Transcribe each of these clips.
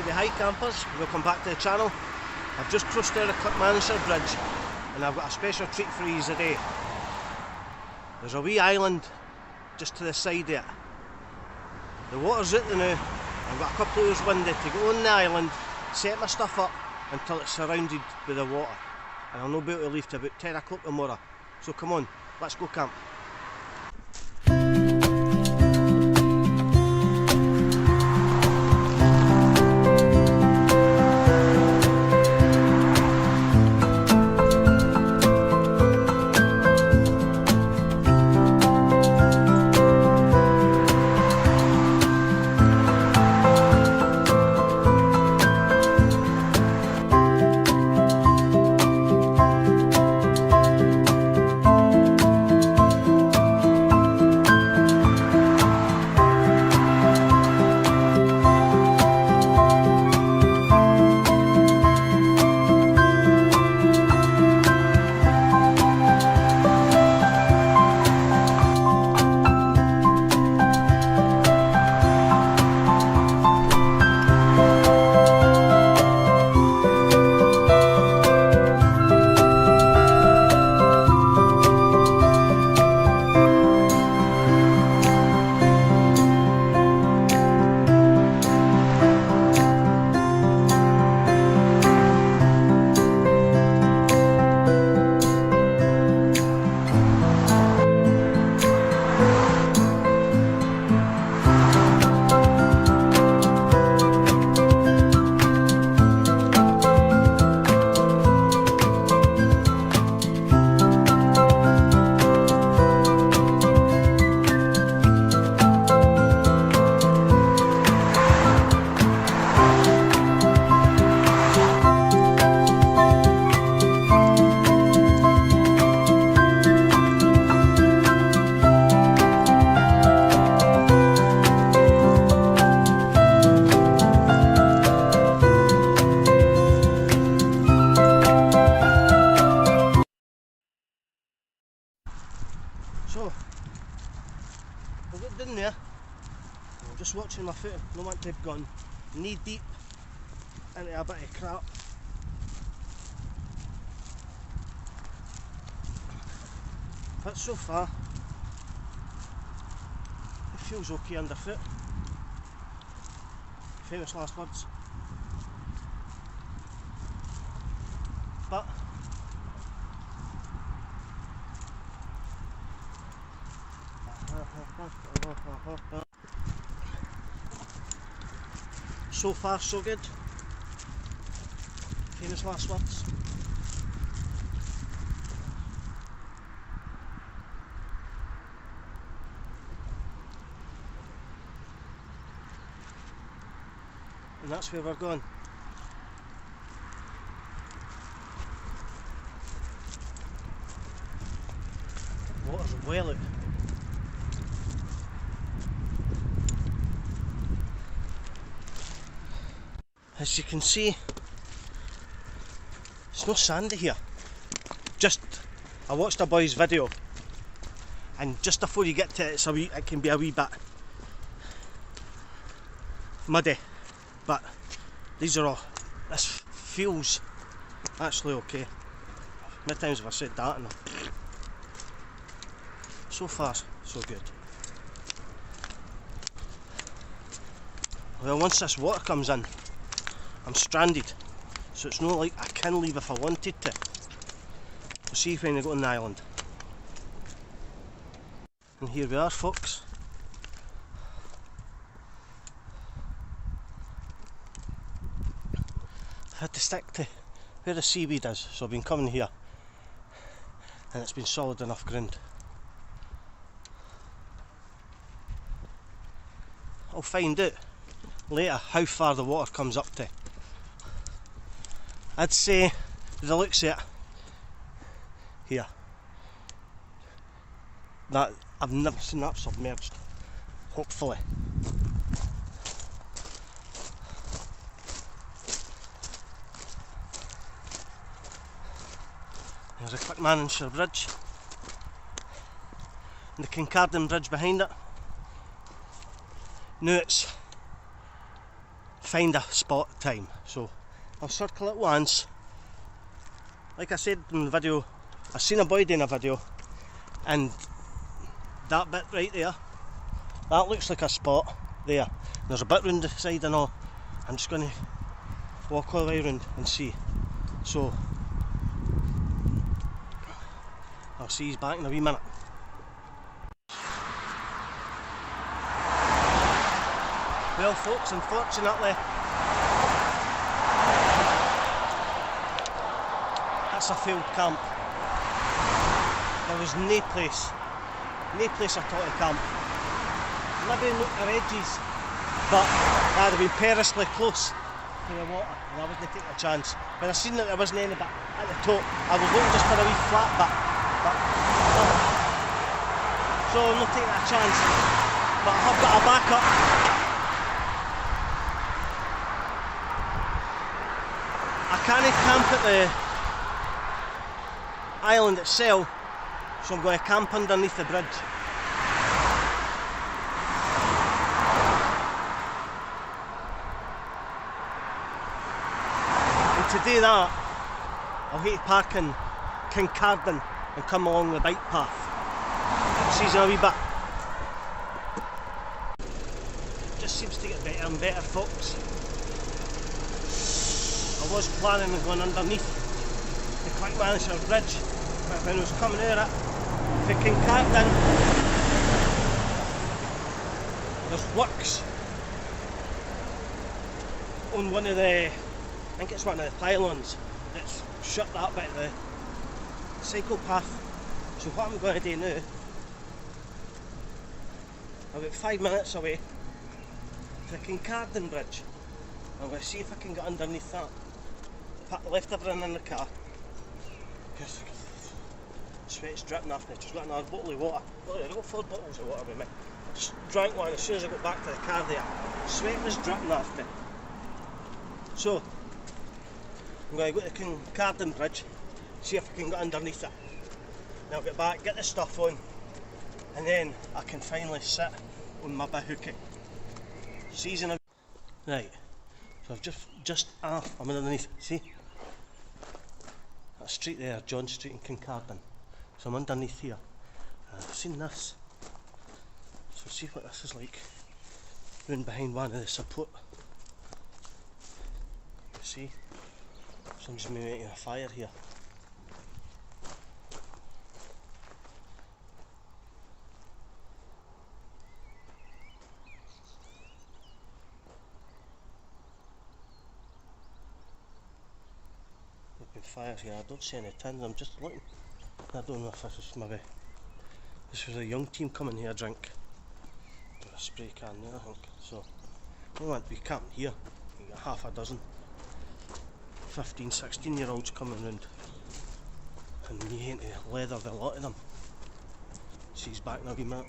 Hi campers, welcome back to the channel. I've just crossed out the Clackmannanshire Bridge and I've got a special treat for you today. There's a wee island just to the side of it. The water's out there now. I've got a couple of hours winded to go on the island, set my stuff up until it's surrounded by the water. And I'll not be able to leave till about 10 o'clock tomorrow. So come on, let's go camp. So, I've got down there, I'm just watching my foot, no want to have gone knee deep into a bit of crap. But so far, it feels okay underfoot. Famous last words. But so far so good. Famous last words. And that's where we're going. Water's well out. As you can see, it's no sandy here. I watched a boy's video, and just before you get to it, it can be a wee bit muddy. But this feels actually okay. How many times have I said that? And so far, so good. Well, once this water comes in, I'm stranded, so it's not like I can leave if I wanted to. We'll see if I go on the island. And here we are, folks. I had to stick to where the seaweed is, so I've been coming here, and it's been solid enough ground. I'll find out later how far the water comes up to. I'd say, with the looks of it, here, that I've never seen that submerged, hopefully. There's a Clackmannanshire Bridge, and the Kincardine Bridge behind it. Now it's find a spot time. So I'll circle it once. Like I said in the video, I seen a boy doing a video, and that bit right there, that looks like a spot there. There's a bit round the side and all. I'm just going to walk all the way around and see. So I'll see you back in a wee minute. Well folks, unfortunately that's a failed camp. There was no place at all to camp. Maybe look at edges, but I'd have been perilously close to the water and I wasn't taking a chance. When I seen that there wasn't any bit at the top, I was looking just for a wee flat bit. So I'm not taking a chance, but I have got a backup. I can't camp at the island itself, so I'm going to camp underneath the bridge. And to do that, I'll have to park in Kincardine and come along the bike path. See you in a wee bit. It just seems to get better and better, folks. I was planning on going underneath the Clackmannanshire Bridge, but when I was coming out of it, the Kincardine, there's works on one of the, I think it's one of the pylons that's shut that bit of the cycle path. So what I'm going to do now, I'm about 5 minutes away from the Kincardine Bridge. I'm going to see if I can get underneath that. Left everything in the car because sweat's dripping off me. Just got another bottle of water. Well, I got 4 bottles of water with me. I just drank one as soon as I got back to the car there. Sweat was dripping off me. So I'm going to go to the Kincardine Bridge, see if I can get underneath it. Then I'll get back, get the stuff on, and then I can finally sit on my bahookie. Season of right. So I've just off, I'm underneath, see? That street there, John Street in Kincardine. So I'm underneath here. And I've seen this. So see what this is like. Round behind one of the support. You see? Someone's making a fire here. Fires here. I don't see any tins, I'm just looking. I don't know if this is maybe this was a young team coming here drink. Got a spray can there, I think. So we want to be camping here. We got half a dozen 15, 16-year-olds coming round. And you ain't to leather the lot of them. She's back in a wee minute.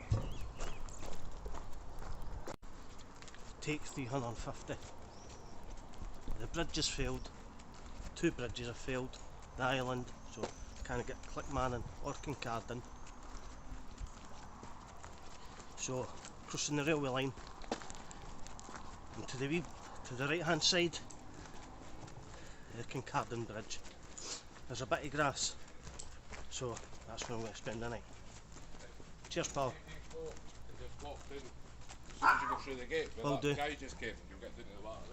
Take 350. The bridge has failed. 2 bridges have failed, the island, so can't get Clackmannan or Kincardine. So crossing the railway line and to the right hand side, the Kincardine Bridge. There's a bit of grass, so that's where I'm going to spend the night. Cheers, pal. Will do.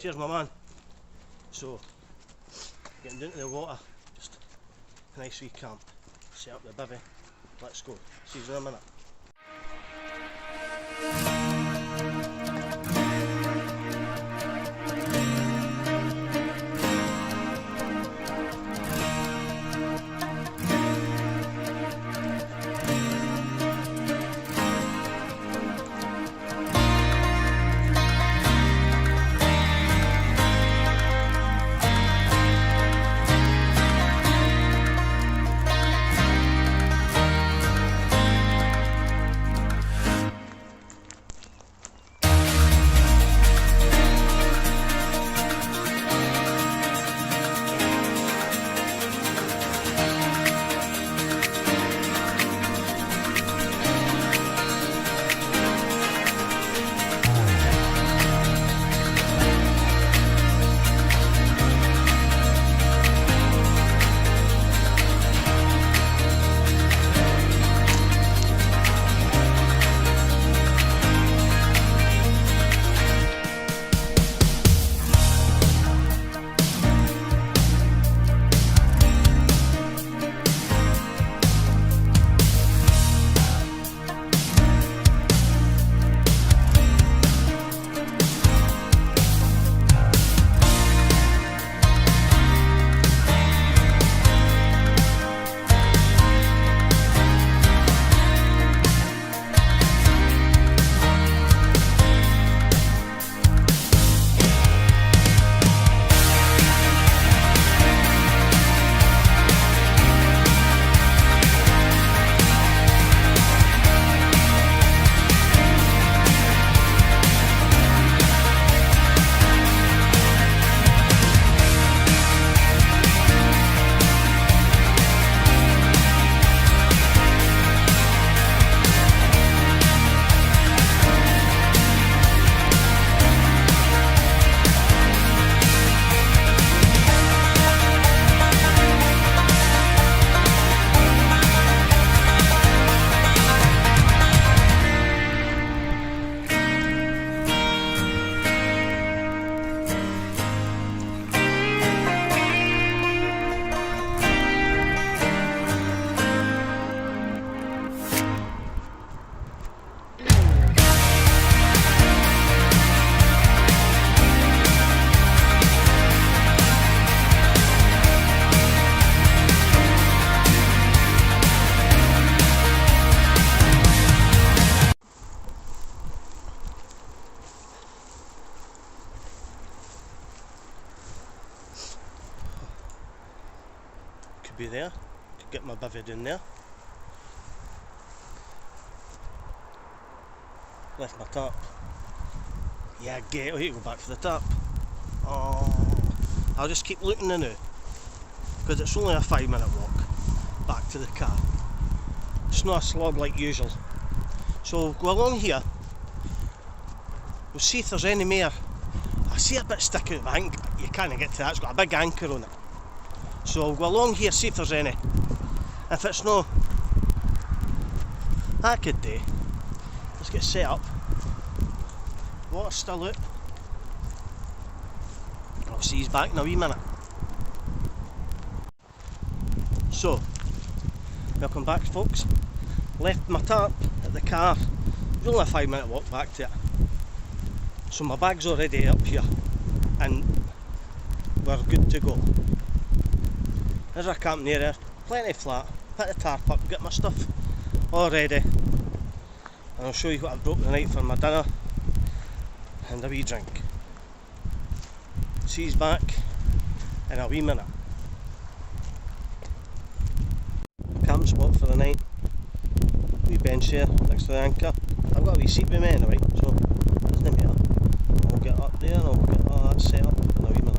Cheers, my man. So getting down to the water, just a nice wee camp, set up the bivvy, let's go, see you in a minute. could be there. Could get my bivvy down there. Left my tarp. Yeah, get out, go back for the tarp. Oh, I'll just keep looking now, because it's only a 5-minute walk back to the car. It's not a slog like usual. So we'll go along here. We'll see if there's any more. I see a bit sticking out, but I think you can't get to that. It's got a big anchor on it. So I'll go along here, see if there's any. If it's no, that could do. Let's get set up. Water's still out. I'll see he's back in a wee minute. So, welcome back folks. Left my tarp at the car. It's only a 5-minute walk back to it. So my bag's already up here and we're good to go. There's our camping area, plenty flat. Put the tarp up, get my stuff all ready. And I'll show you what I've brought tonight for my dinner and a wee drink. See he's back in a wee minute. Camp spot for the night. Wee bench here next to the anchor. I've got a wee seat with me anyway, so it doesn't matter. I'll get up there and I'll get all that set up in a wee minute.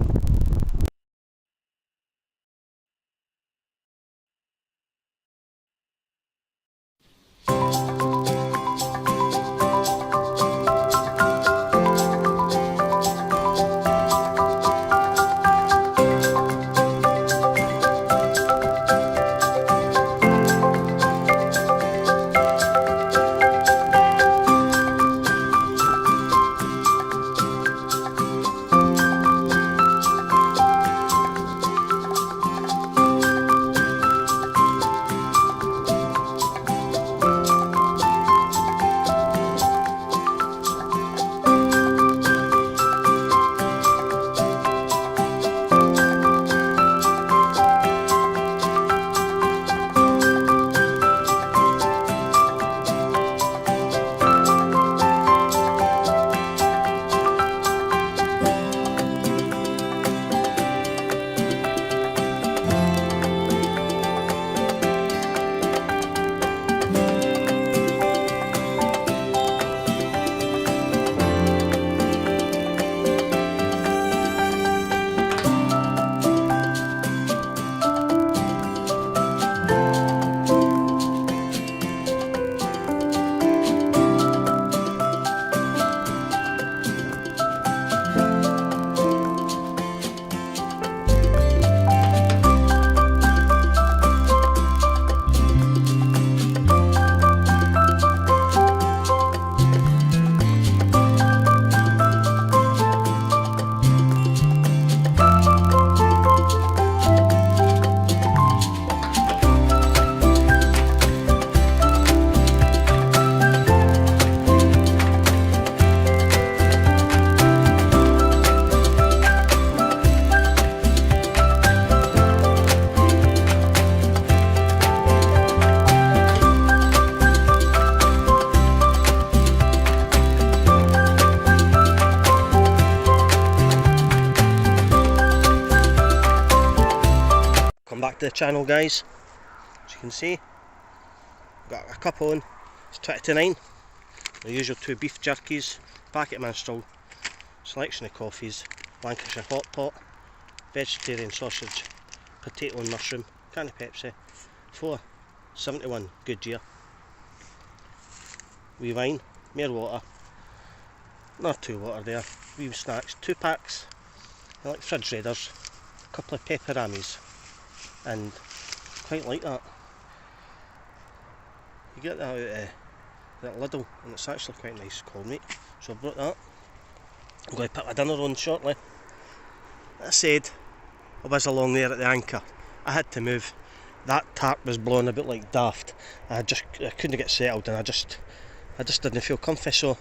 Back to the channel guys, as you can see got a cup on. It's 20 to 9, the usual 2 beef jerkies, packet minstrel, selection of coffees, Lancashire hot pot, vegetarian sausage, potato and mushroom, can of Pepsi, 471 Goodyear, wee wine, more water, not too water there, wee snacks, 2 packs, I like fridge raiders, a couple of peperamis. And quite like that. You get that out of that Lidl and it's actually quite nice cold meat. So I've brought that. I'm going to put my dinner on shortly. That said, I was along there at the anchor. I had to move. That tarp was blowing a bit like daft. I couldn't get settled and I just didn't feel comfy, so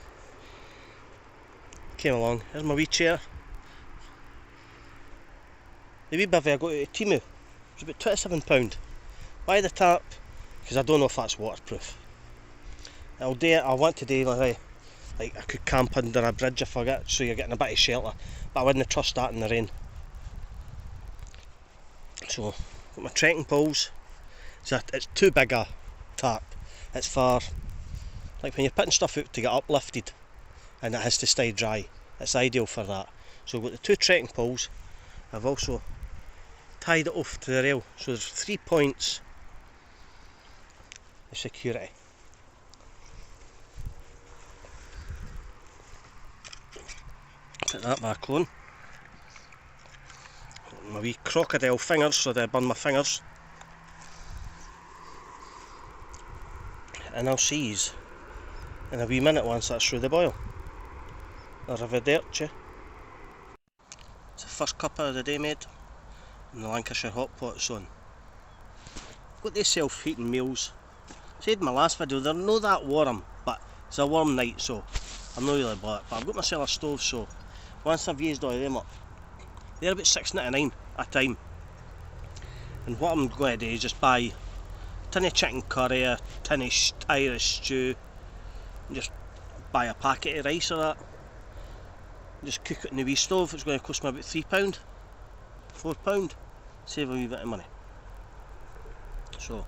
came along. Here's my wee chair. The wee bivvy I got out of Temu. It's about £27. Why the tarp? Because I don't know if that's waterproof. I'll do it. I want to do like I could camp under a bridge if I get, so you're getting a bit of shelter. But I wouldn't trust that in the rain. So Got my trekking poles. It's too big a tarp. It's for like when you're putting stuff out to get uplifted and it has to stay dry. It's ideal for that. So I've got the 2 trekking poles. I've also tied it off to the rail. So there's 3 points of security. Put that back on. My wee crocodile fingers so they burn my fingers. And I'll see yous in a wee minute once that's through the boil. Arrivederci. It's the first cuppa of the day made, and the Lancashire hot pot's on. Got these self-heating meals. Said in my last video, they're not that warm, but it's a warm night, so I'm not really bothered. But I've got myself a stove, so once I've used all of them up, they're about £6.99 a time. And what I'm going to do is just buy a tin of chicken curry, a tin of Irish stew, and just buy a packet of rice or that. Just cook it in the wee stove. It's going to cost me about £3, £4. Save a wee bit of money. So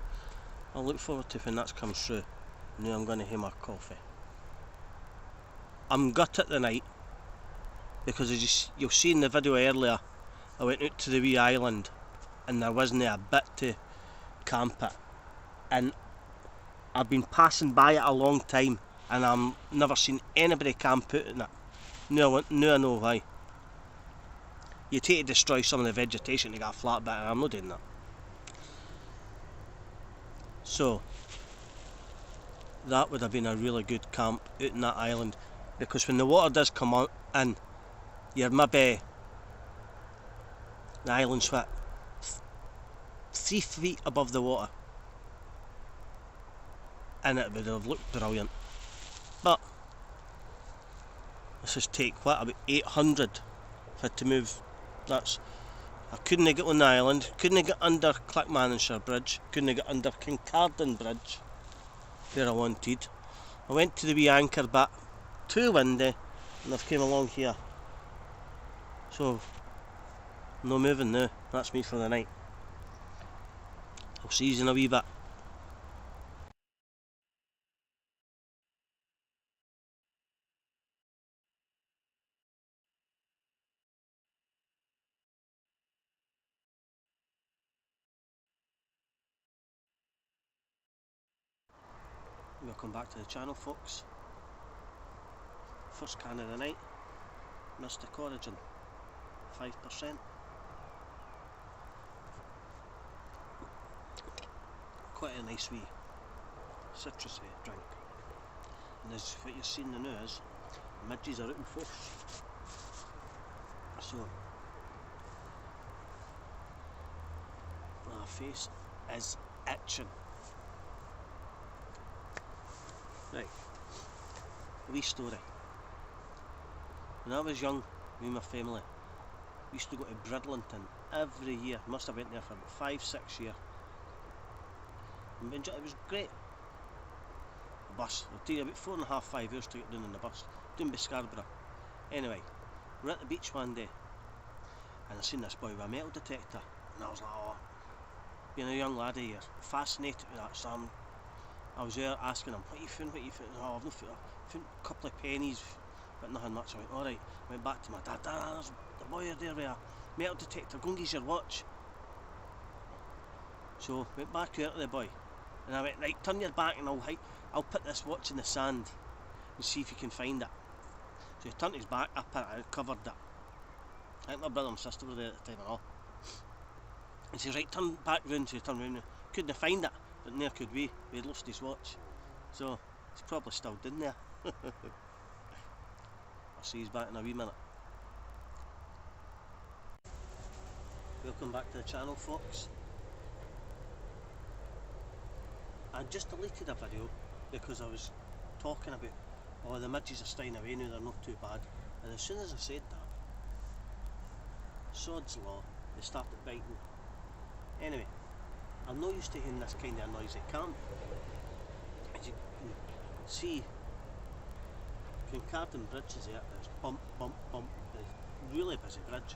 I'll look forward to when that comes through. Now I'm going to have my coffee. I'm gutted tonight because as you'll see in the video earlier, I went out to the wee island and there wasn't a bit to camp at, and I've been passing by it a long time and I've never seen anybody camp out in it. No, I know why. You take to destroy some of the vegetation to get a flat bit, and I'm not doing that. So that would have been a really good camp out in that island, because when the water does come on in, you're maybe the island's what, 3 feet above the water, and it would have looked brilliant. But this is take what, about 800 if I had to move. I couldn't get on the island, couldn't get under Clackmannanshire Bridge, couldn't get under Kincardine Bridge where I wanted. I went to the wee anchor bit, too windy, and I've came along here. So no moving now, that's me for the night. I'll see you in a wee bit. Welcome back to the channel, folks. First can of the night, Mystic Origin, 5%. Quite a nice wee citrusy drink. And as what you're seeing now is, the midges are out in force. So my face is itching. Right, a wee story. When I was young, me and my family, we used to go to Bridlington every year. Must have went there for about 5-6 years. And it was great. The bus, it'll take you about 4.5-5 hours to get down on the bus, down by Scarborough. Anyway, we're at the beach one day, and I seen this boy with a metal detector, and I was like, oh, being a young laddie, you're fascinated with that, so I was there asking him, what you found, what you found? Oh, I've not found, a couple of pennies, but nothing much. I went, alright. Went back to my dad, there's the boy there with a metal detector, go and use your watch. So, went back out to the boy, and I went, right, turn your back and I'll put this watch in the sand and see if you can find it. So he turned his back, I put it out, covered it. I think my brother and sister were there at the time and all. And he says, right, turn back round, so he turned round. Couldn't find it, but neither could we. We had lost his watch. So, he's probably still down there. I'll see he's back in a wee minute. Welcome back to the channel, folks. I just deleted a video because I was talking about, oh, the midges are staying away now, they're not too bad. And as soon as I said that, sod's law, they started biting. Anyway, I'm not used to hearing this kind of noise at camp. As you can see, Kincardine Bridge is there, there's bump, bump, bump, it's a really busy bridge.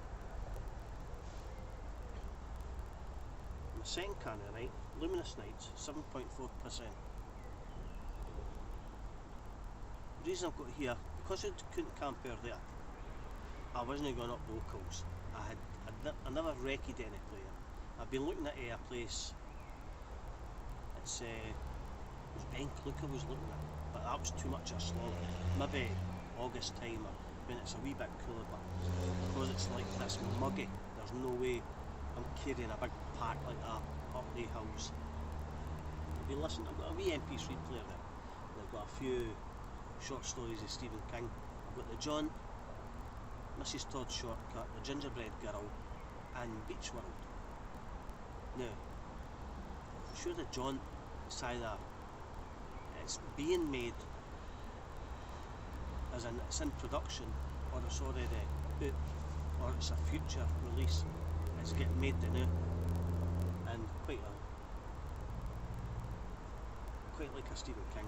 the second can of the night, Luminous Nights, 7.4%. The reason I've got here, because I couldn't camp earlier, I wasn't going up locals. I never recce'd any player. I've been looking at a place, it was Ben Cluke I was looking at, but that was too much of a slog. Maybe August time or when it's a wee bit cooler, but because it's like this muggy, there's no way I'm carrying a big pack like that up the hills. I've been listening, I've got a wee MP3 player there, and I've got a few short stories of Stephen King. I've got the John, Mrs. Todd Shortcut, The Gingerbread Girl, and Beach World. Now, I'm sure the John, it's being made, as in it's in production, or it's already out, or it's a future release. It's getting made now, and quite like a Stephen King.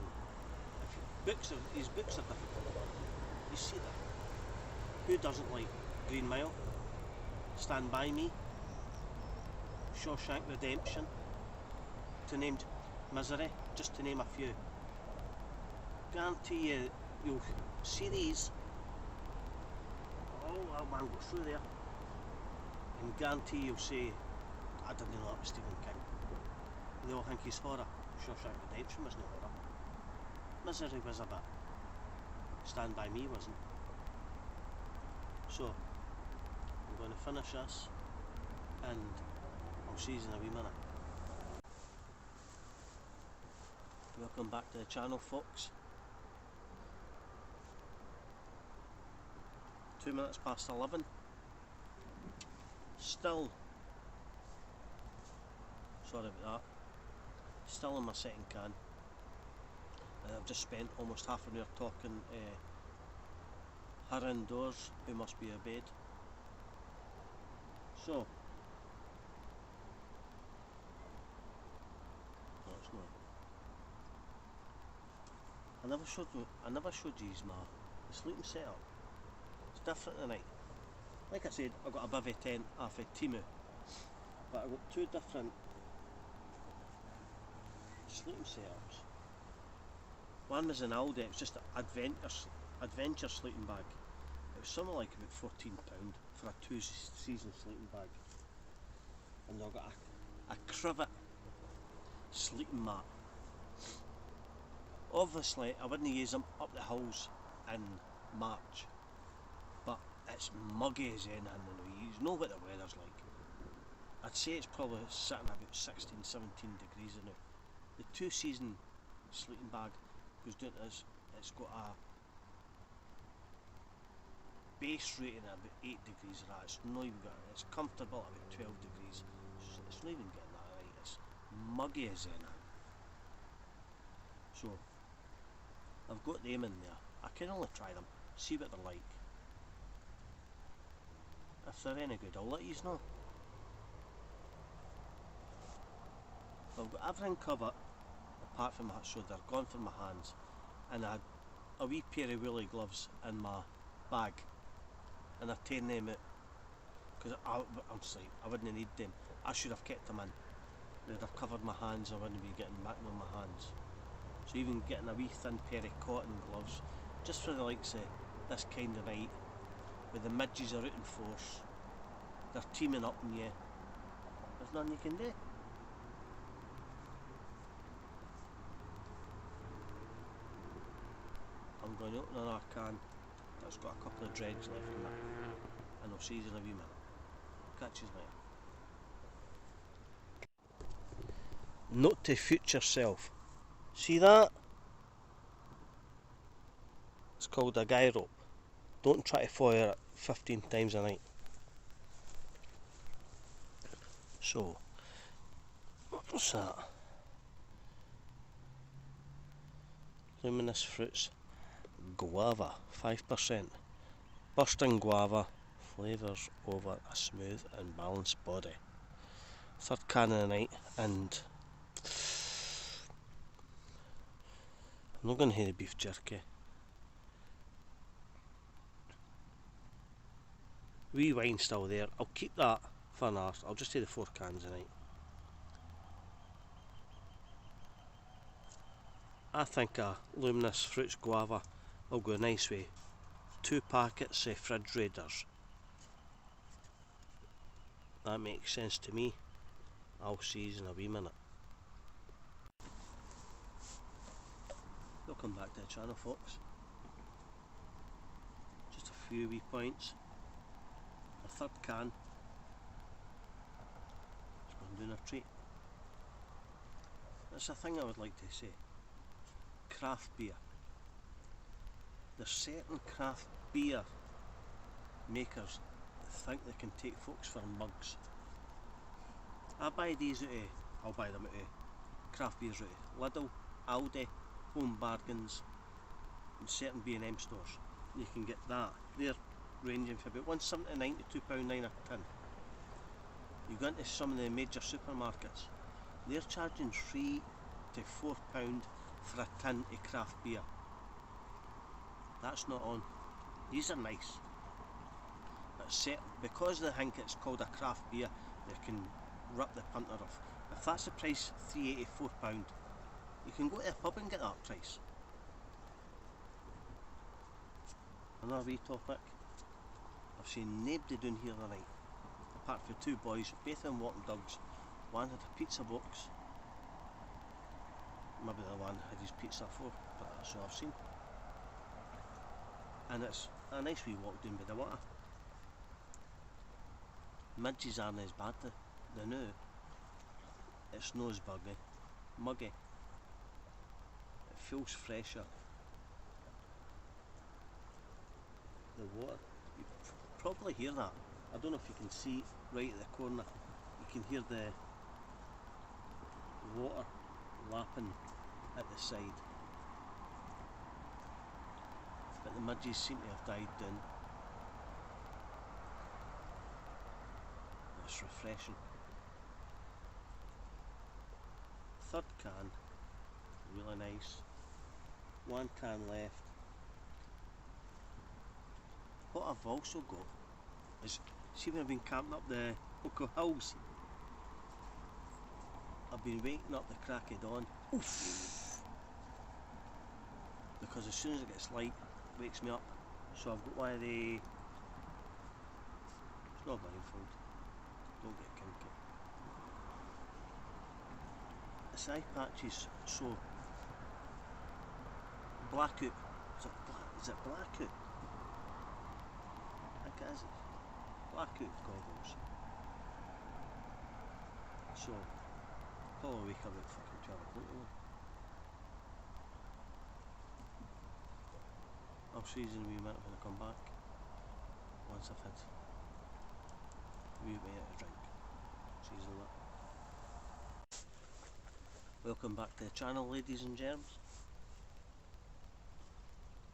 His books are difficult. You see that. Who doesn't like Green Mile, Stand By Me, Shawshank Redemption, to name Misery, just to name a few. Guarantee you'll see these. Oh, I'll go through there, and guarantee you'll say, I didn't know that was Stephen King. They all think he's horror. Shawshank Redemption was no horror. Misery was a bit. Stand By Me wasn't. So, I'm going to finish this, and I'll see you in a wee minute. Welcome back to the channel, folks. 2 minutes past 11. Still, sorry about that, still in my second can. I've just spent almost half an hour talking her indoors, who must be abed. So, no, it's not. I never showed you my sleeping setup. It's different tonight. Like I said, I got a bivvy tent off of Temu, but I got two different sleeping setups. One was in Aldi, it was just an adventure sleeping bag. It was something like about £14 for a 2-season sleeping bag. And I got a Crivet sleeping mat. Obviously I wouldn't use them up the hills in March, but it's muggy as anything, and you know what the weather's like. I'd say it's probably sitting about 16, 17 degrees now. The 2-season sleeping bag goes down to this, it's got a base rating of about 8 degrees right. It's not even got, it's comfortable at about 12 degrees. It's not even getting that right, it's muggy as anything. So, I've got them in there. I can only try them, see what they're like. If they're any good, I'll let you know. I've got everything covered apart from my, so they're gone from my hands, and I had a wee pair of woolly gloves in my bag, and I've taken them out because I'm sleep. I wouldn't need them. I should have kept them in. They'd have covered my hands. I wouldn't be getting back on my hands. So even getting a wee thin pair of cotton gloves, just for the likes of this kind of night, where the midges are out in force, they're teaming up on you. There's nothing you can do. I'm going to open another can that's got a couple of dregs left in it, and I'll see you in a wee minute. Catch you later. Note to future self. See that? It's called a guy rope. Don't try to fire it 15 times a night. So, what's that? Luminous Fruits Guava, 5%. Bursting guava flavours over a smooth and balanced body. Third can of the night, and I'm not going to have the beef jerky. Wee wine still there. I'll keep that for last. I'll just do the 4 cans a night. I think a Luminous Fruits Guava will go nice with 2 packets of Fridge Raiders. That makes sense to me. I'll see you in a wee minute. Welcome back to the channel, folks. Just a few wee points. A third can. It's going down a treat. That's a thing I would like to say. Craft beer. There's certain craft beer makers that think they can take folks for mugs. I buy these I'll buy them out of craft beers out of Lidl, Aldi, Home Bargains and certain B&M stores. You can get that. They're ranging from about £1.79 to £2.9 a tin. You go into some of the major supermarkets, they're charging £3 to £4 for a tin of craft beer. That's not on. These are nice. But because they think it's called a craft beer, they can rip the punter off. If that's the price, £3.80, £4, you can go to a pub and get that price. Another wee topic. I've seen nobody down here tonight, apart from 2 boys, both in walking dogs. One had a pizza box. Maybe the one had his pizza for, but that's all I've seen. And it's a nice wee walk down by the water. Midges aren't as bad the new. It's not as muggy. It feels fresher. The water, you probably hear that. I don't know if you can see right at the corner. You can hear the water lapping at the side. But the midges seem to have died down. It's refreshing. Third can, really nice. 1 can left. What I've also got is, see when I've been camping up the Ocho Hills, I've been waking up the crack of dawn. Oof. Because as soon as it gets light, it wakes me up. So I've got one of the, it's not blindfold, don't get kinky. It's eye patches, so Blackout, is it Blackout? I think it is. Blackout goggles. So, probably wake up at fucking 12 o'clock. I'll see you in a wee minute when I come back. Once I've had a wee bit of a drink. See you in that. Welcome back to the channel, ladies and germs.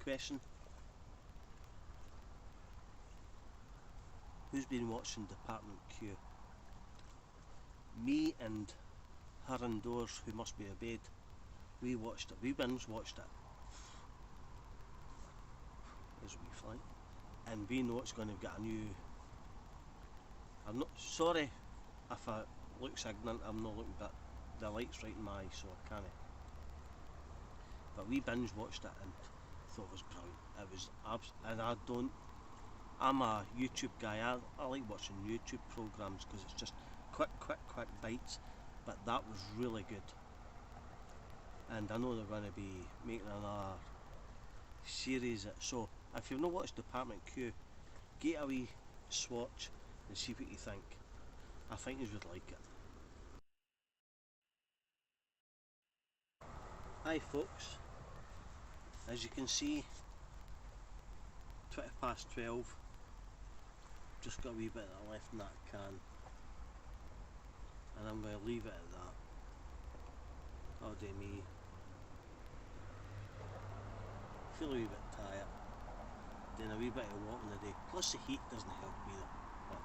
Question. Who's been watching Department Q? Me and her indoors, who must be obeyed, we watched it. We binge watched it. There's a wee fly. And we know it's going to get a new... I'm not... Sorry if I look ignorant, I'm not looking, but the light's right in my eyes, so I can't. But we binge watched it and thought it was brilliant. It was and I'm a YouTube guy. I like watching YouTube programs because it's just quick bites. But that was really good. And I know they're going to be making another series. So if you've not watched Department Q, get a wee swatch and see what you think. I think you would like it. Hi folks, as you can see, 12:20, just got a wee bit of left in that can and I'm going to leave it at that. Oh dear me, feel a wee bit tired, doing a wee bit of walking today, plus the heat doesn't help either. But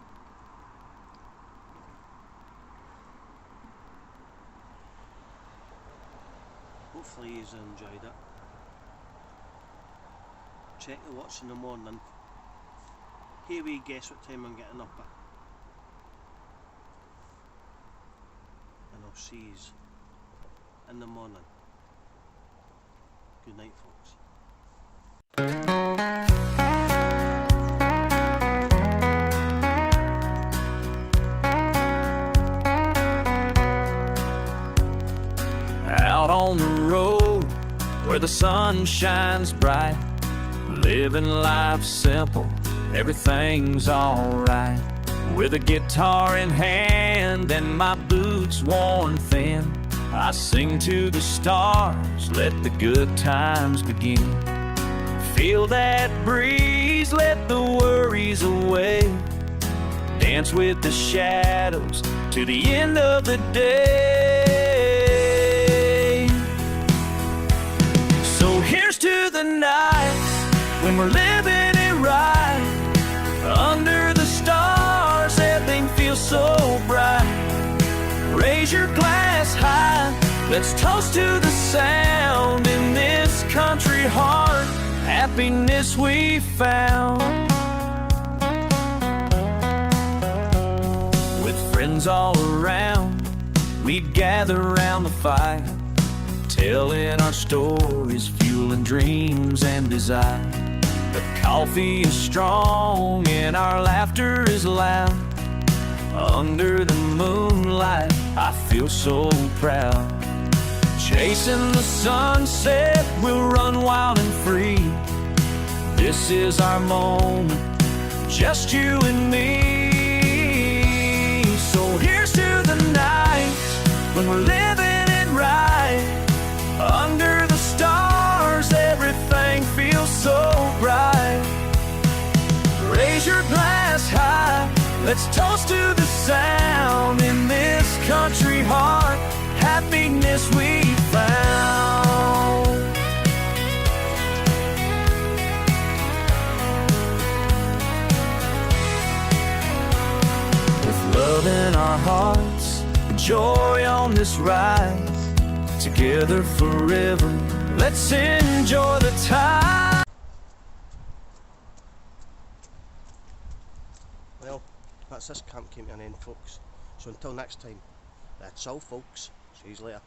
hopefully you've enjoyed it. Check the watch in the morning. Here we guess what time I'm getting up at. And I'll see you in the morning. Good night, folks. Out on the road where the sun shines bright, living life simple, everything's alright. With a guitar in hand and my boots worn thin, I sing to the stars, let the good times begin. Feel that breeze, let the worries away. Dance with the shadows to the end of the day. So here's to the nights when we're living it right, under the stars, everything feels so bright. Raise your glass high, let's toast to the sound in this country heart, happiness we found. With friends all around, we'd gather around the fire, telling our stories, fueling dreams and desire. The coffee is strong and our laughter is loud. Under the moonlight, I feel so proud. Chasing the sunset, we'll run wild and free. This is our moment, just you and me. So here's to the nights when we're living it right, under the stars, everything feels so bright. Raise your glass high, let's toast to the sound in this country heart, happiness we found. With love in our hearts, joy on this ride, together forever, let's enjoy the time. Well, that's this camp came to an end, folks. So until next time, that's all, folks. See you later.